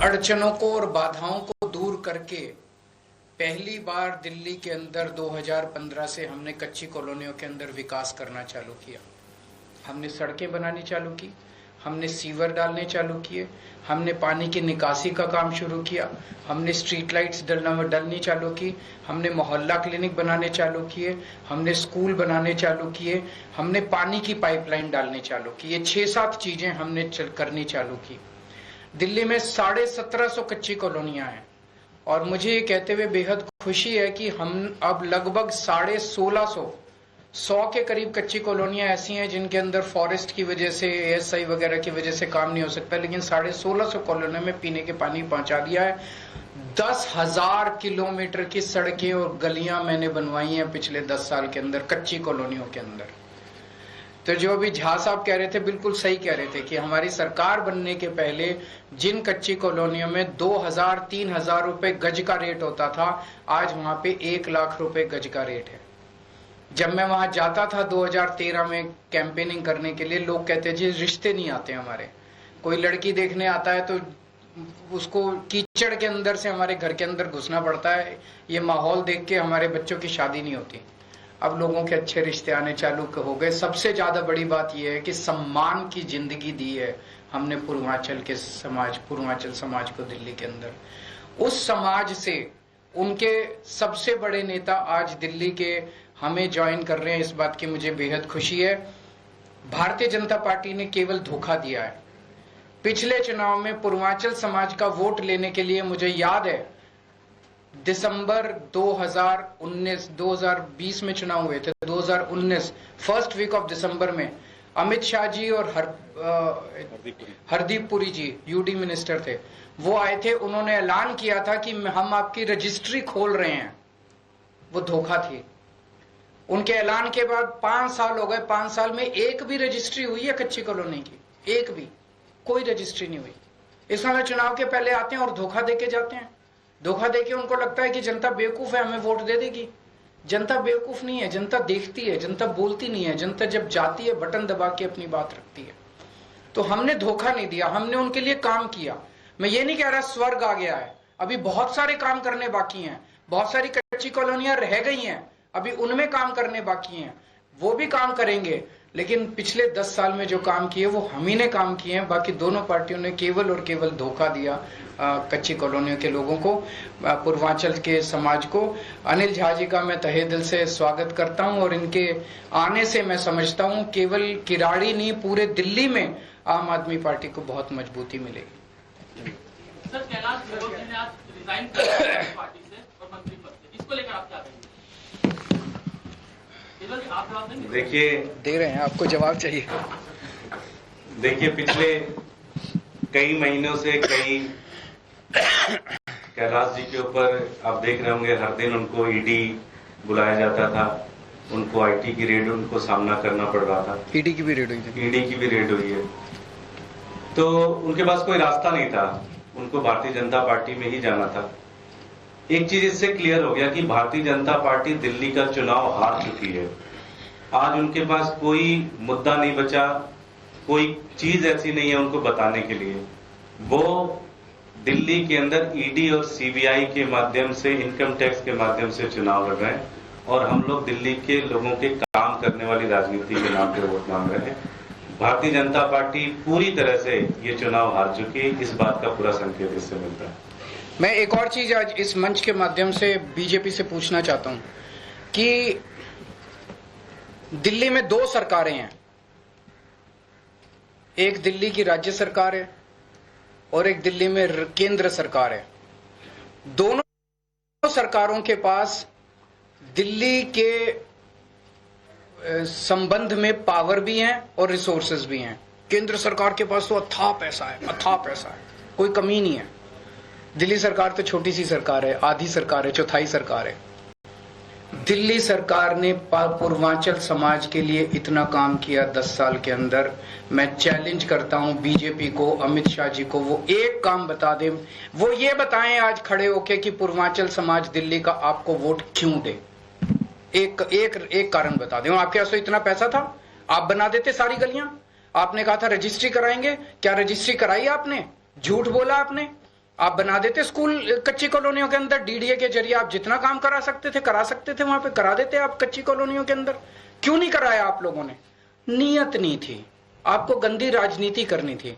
अड़चनों को और बाधाओं को दूर करके पहली बार दिल्ली के अंदर 2015 से हमने कच्ची कॉलोनियों के अंदर विकास करना चालू किया। हमने सड़कें बनानी चालू की, हमने सीवर डालने चालू किए, हमने पानी की निकासी का काम शुरू किया, हमने स्ट्रीट लाइट्स डलनी चालू की, हमने मोहल्ला क्लिनिक बनाने चालू किए, हमने स्कूल बनाने चालू किए, हमने पानी की पाइपलाइन डालने चालू की। ये 6-7 चीजें हमने करनी चालू की। दिल्ली में 1750 कच्ची कॉलोनियां हैं और मुझे ये कहते हुए बेहद खुशी है कि हम अब लगभग 1650 के करीब कच्ची कॉलोनियां ऐसी हैं जिनके अंदर फॉरेस्ट की वजह से, ASI वगैरह की वजह से काम नहीं हो सकता, लेकिन 1650 कॉलोनियों में पीने के पानी पहुंचा दिया है। 10,000 किलोमीटर की सड़कें और गलियां मैंने बनवाई हैं पिछले 10 साल के अंदर कच्ची कॉलोनियों के अंदर। तो जो अभी झा साहब कह रहे थे बिल्कुल सही कह रहे थे कि हमारी सरकार बनने के पहले जिन कच्ची कॉलोनियों में 2,000-3,000 रुपए गज का रेट होता था, आज वहां पे 1 लाख रुपए गज का रेट है। जब मैं वहां जाता था 2013 में कैंपेनिंग करने के लिए, लोग कहते जी रिश्ते नहीं आते हमारे, कोई लड़की देखने आता है तो उसको कीचड़ के अंदर से हमारे घर के अंदर घुसना पड़ता है, ये माहौल देख के हमारे बच्चों की शादी नहीं होती। अब लोगों के अच्छे रिश्ते आने चालू हो गए। सबसे ज्यादा बड़ी बात यह है कि सम्मान की जिंदगी दी है हमने पूर्वांचल समाज को दिल्ली के अंदर। उस समाज से उनके सबसे बड़े नेता आज दिल्ली के हमें ज्वाइन कर रहे हैं, इस बात की मुझे बेहद खुशी है। भारतीय जनता पार्टी ने केवल धोखा दिया है। पिछले चुनाव में पूर्वांचल समाज का वोट लेने के लिए मुझे याद है दिसंबर 2020 में चुनाव हुए थे, 2019 फर्स्ट वीक ऑफ दिसंबर में अमित शाह जी और हरदीप पुरी जी UD मिनिस्टर थे, वो आए थे। उन्होंने ऐलान किया था कि हम आपकी रजिस्ट्री खोल रहे हैं। वो धोखा थी। उनके ऐलान के बाद 5 साल हो गए, 5 साल में एक भी रजिस्ट्री हुई है कच्ची कॉलोनी की? एक भी कोई रजिस्ट्री नहीं हुई। इस समय चुनाव के पहले आते हैं और धोखा देके जाते हैं। धोखा देके उनको लगता है कि जनता बेवकूफ है, हमें वोट दे देगी। जनता बेवकूफ नहीं है, जनता देखती है, जनता बोलती नहीं है। जनता जब जाती है बटन दबा के अपनी बात रखती है। तो हमने धोखा नहीं दिया, हमने उनके लिए काम किया। मैं ये नहीं कह रहा स्वर्ग आ गया है, अभी बहुत सारे काम करने बाकी हैं। बहुत सारी कच्ची कॉलोनियां रह गई हैं, अभी उनमें काम करने बाकी हैं, वो भी काम करेंगे। लेकिन पिछले 10 साल में जो काम किए वो हम ही ने काम किए हैं। बाकी दोनों पार्टियों ने केवल और केवल धोखा दिया कच्ची कॉलोनियों के लोगों को, पूर्वांचल के समाज को। अनिल झा जी का मैं तहे दिल से स्वागत करता हूं और इनके आने से मैं समझता हूं केवल किराड़ी नहीं, पूरे दिल्ली में आम आदमी पार्टी को बहुत मजबूती मिलेगी। सर, कैलाश विजयवर्गीय ने आज रिजाइन कर दिया पार्टी से और मंत्री पद से, इसको लेकर आप क्या कहेंगे? देखिए, दे रहे हैं, आपको जवाब चाहिए। देखिए, पिछले कई महीनों से कैलाश जी के ऊपर आप देख रहे होंगे, हर दिन उनको ED बुलाया जाता था, उनको IT की रेड उनको सामना करना पड़ रहा था। ED की भी रेड हुई थी। ED की भी रेड हुई है। तो उनके पास कोई रास्ता नहीं था, उनको भारतीय जनता पार्टी में ही जाना था। एक चीज इससे क्लियर हो गया कि भारतीय जनता पार्टी दिल्ली का चुनाव हार चुकी है। आज उनके पास कोई मुद्दा नहीं बचा, कोई चीज ऐसी नहीं है उनको बताने के लिए। वो दिल्ली के अंदर ED और CBI के माध्यम से, इनकम टैक्स के माध्यम से चुनाव लड़ रहे हैं और हम लोग दिल्ली के लोगों के काम करने वाली राजनीति के नाम पे वोट मांग रहे हैं। भारतीय जनता पार्टी पूरी तरह से ये चुनाव हार चुकी है, इस बात का पूरा संकेत इससे मिलता है। मैं एक और चीज आज इस मंच के माध्यम से बीजेपी से पूछना चाहता हूं कि दिल्ली में 2 सरकारें हैं, एक दिल्ली की राज्य सरकार है और एक दिल्ली में केंद्र सरकार है। दोनों सरकारों के पास दिल्ली के संबंध में पावर भी है और रिसोर्सेज भी हैं। केंद्र सरकार के पास तो अथाह पैसा है, कोई कमी नहीं है। दिल्ली सरकार तो छोटी सी सरकार है, आधी सरकार है, चौथाई सरकार है। दिल्ली सरकार ने पूर्वांचल समाज के लिए इतना काम किया 10 साल के अंदर। मैं चैलेंज करता हूं बीजेपी को, अमित शाह जी को, वो एक काम बता दें, वो ये बताएं आज खड़े होके कि पूर्वांचल समाज दिल्ली का आपको वोट क्यों दे। एक कारण बता दें। आपके पास तो इतना पैसा था, आप बना देते सारी गलियां। आपने कहा था रजिस्ट्री कराएंगे, क्या रजिस्ट्री कराई आपने? झूठ बोला आपने। आप बना देते स्कूल कच्ची कॉलोनियों के अंदर, डीडीए के जरिए आप जितना काम करा सकते थे वहां पे करा देते आप कच्ची कॉलोनियों के अंदर। क्यों नहीं कराया आप लोगों ने? नीयत नहीं थी, आपको गंदी राजनीति करनी थी।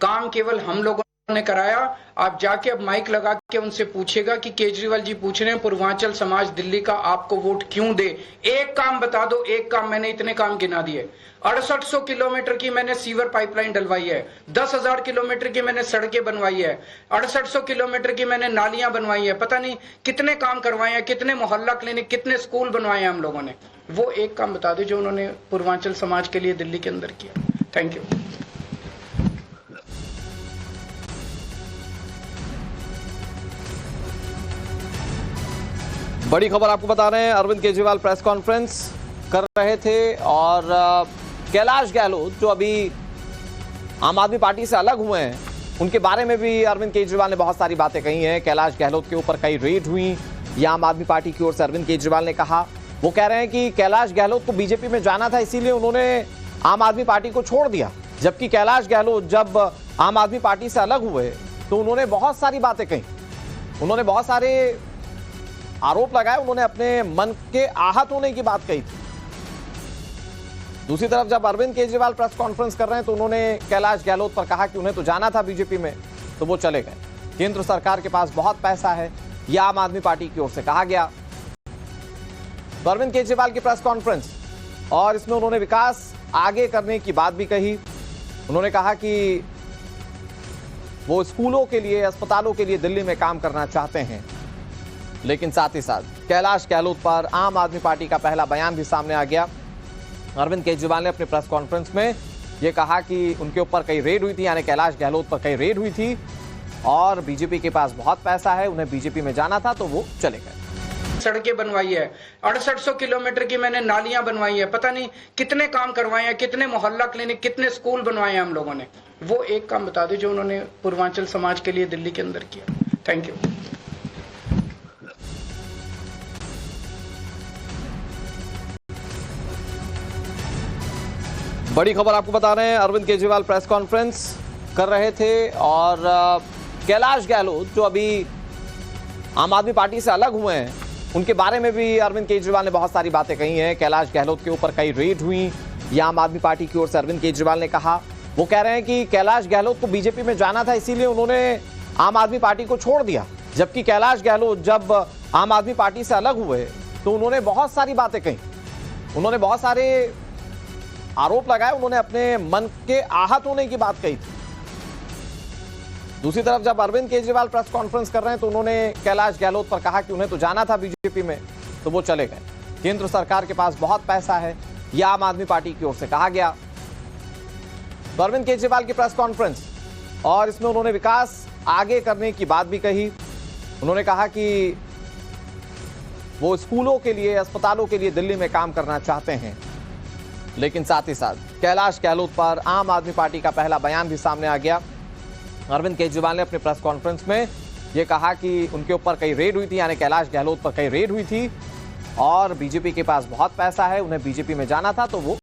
काम केवल हम लोगों ने कराया। आप जाके अब माइक लगा के उनसे पूछेगा कि केजरीवाल जी पूछ रहे हैं पूर्वांचल समाज दिल्ली का आपको वोट क्यों दे। एक काम बता दो, एक काम। मैंने इतने काम गिना दिए। 6800 किलोमीटर की मैंने सीवर पाइपलाइन डलवाई है, 10,000 किलोमीटर की मैंने सड़कें बनवाई है, 6800 किलोमीटर की मैंने नालियां बनवाई है, पता नहीं कितने काम करवाए हैं, कितने मोहल्ला क्लिनिक, कितने स्कूल बनवाए हैं हम लोगों ने। वो एक काम बता दो जो उन्होंने पूर्वांचल समाज के लिए दिल्ली के अंदर किया। Thank you. बड़ी खबर आपको बता रहे हैं, अरविंद केजरीवाल प्रेस कॉन्फ्रेंस कर रहे थे और कैलाश गहलोत जो अभी आम आदमी पार्टी से अलग हुए हैं, उनके बारे में भी अरविंद केजरीवाल ने बहुत सारी बातें कही हैं। कैलाश गहलोत के ऊपर कई रेड हुई, ये आम आदमी पार्टी की ओर से अरविंद केजरीवाल ने कहा। वो कह रहे हैं कि कैलाश गहलोत को बीजेपी में जाना था, इसीलिए उन्होंने आम आदमी पार्टी को छोड़ दिया। जबकि कैलाश गहलोत जब आम आदमी पार्टी से अलग हुए तो उन्होंने बहुत सारी बातें कही, उन्होंने बहुत सारे आरोप लगाए, उन्होंने अपने मन के आहत होने की बात कही थी। दूसरी तरफ जब अरविंद केजरीवाल प्रेस कॉन्फ्रेंस कर रहे हैं तो उन्होंने कैलाश गहलोत पर कहा कि उन्हें तो जाना था बीजेपी में, तो वो चले गए। केंद्र सरकार के पास बहुत पैसा है, यह आम आदमी पार्टी की ओर से कहा गया। तो अरविंद केजरीवाल की प्रेस कॉन्फ्रेंस और इसमें उन्होंने विकास आगे करने की बात भी कही। उन्होंने कहा कि वो स्कूलों के लिए, अस्पतालों के लिए दिल्ली में काम करना चाहते हैं, लेकिन साथ ही साथ कैलाश गहलोत पर आम आदमी पार्टी का पहला बयान भी सामने आ गया। अरविंद केजरीवाल ने अपने प्रेस कॉन्फ्रेंस में यह कहा कि उनके ऊपर कई रेड हुई थी, यानी कैलाश गहलोत पर कई रेड हुई थी और बीजेपी के पास बहुत पैसा है, उन्हें बीजेपी में जाना था तो वो चले गए। सड़कें बनवाई है, 6800 किलोमीटर की मैंने नालियां बनवाई है, पता नहीं कितने काम करवाए हैं, कितने मोहल्ला क्लिनिक, कितने स्कूल बनवाए हैं हम लोगों ने। वो एक काम बता दो जो उन्होंने पूर्वांचल समाज के लिए दिल्ली के अंदर किया। Thank you. बड़ी खबर आपको बता रहे हैं, अरविंद केजरीवाल प्रेस कॉन्फ्रेंस कर रहे थे और कैलाश गहलोत जो अभी आम आदमी पार्टी से अलग हुए हैं, उनके बारे में भी अरविंद केजरीवाल ने बहुत सारी बातें कही हैं। कैलाश गहलोत के ऊपर कई रेड हुई, ये आम आदमी पार्टी की ओर से अरविंद केजरीवाल ने कहा। वो कह रहे हैं कि कैलाश गहलोत को बीजेपी में जाना था, इसीलिए उन्होंने आम आदमी पार्टी को छोड़ दिया। जबकि कैलाश गहलोत जब आम आदमी पार्टी से अलग हुए तो उन्होंने बहुत सारी बातें कही, उन्होंने बहुत सारे आरोप लगाए, उन्होंने अपने मन के आहत होने की बात कही थी। दूसरी तरफ जब अरविंद केजरीवाल प्रेस कॉन्फ्रेंस कर रहे हैं तो उन्होंने कैलाश गहलोत पर कहा कि उन्हें तो जाना था बीजेपी में, तो वो चले गए। केंद्र सरकार के पास बहुत पैसा है, यह आम आदमी पार्टी की ओर से कहा गया। तो अरविंद केजरीवाल की प्रेस कॉन्फ्रेंस और इसमें उन्होंने विकास आगे करने की बात भी कही। उन्होंने कहा कि वो स्कूलों के लिए, अस्पतालों के लिए दिल्ली में काम करना चाहते हैं, लेकिन साथ ही साथ कैलाश गहलोत पर आम आदमी पार्टी का पहला बयान भी सामने आ गया। अरविंद केजरीवाल ने अपने प्रेस कॉन्फ्रेंस में यह कहा कि उनके ऊपर कई रेड हुई थी, यानी कैलाश गहलोत पर कई रेड हुई थी और बीजेपी के पास बहुत पैसा है, उन्हें बीजेपी में जाना था तो वो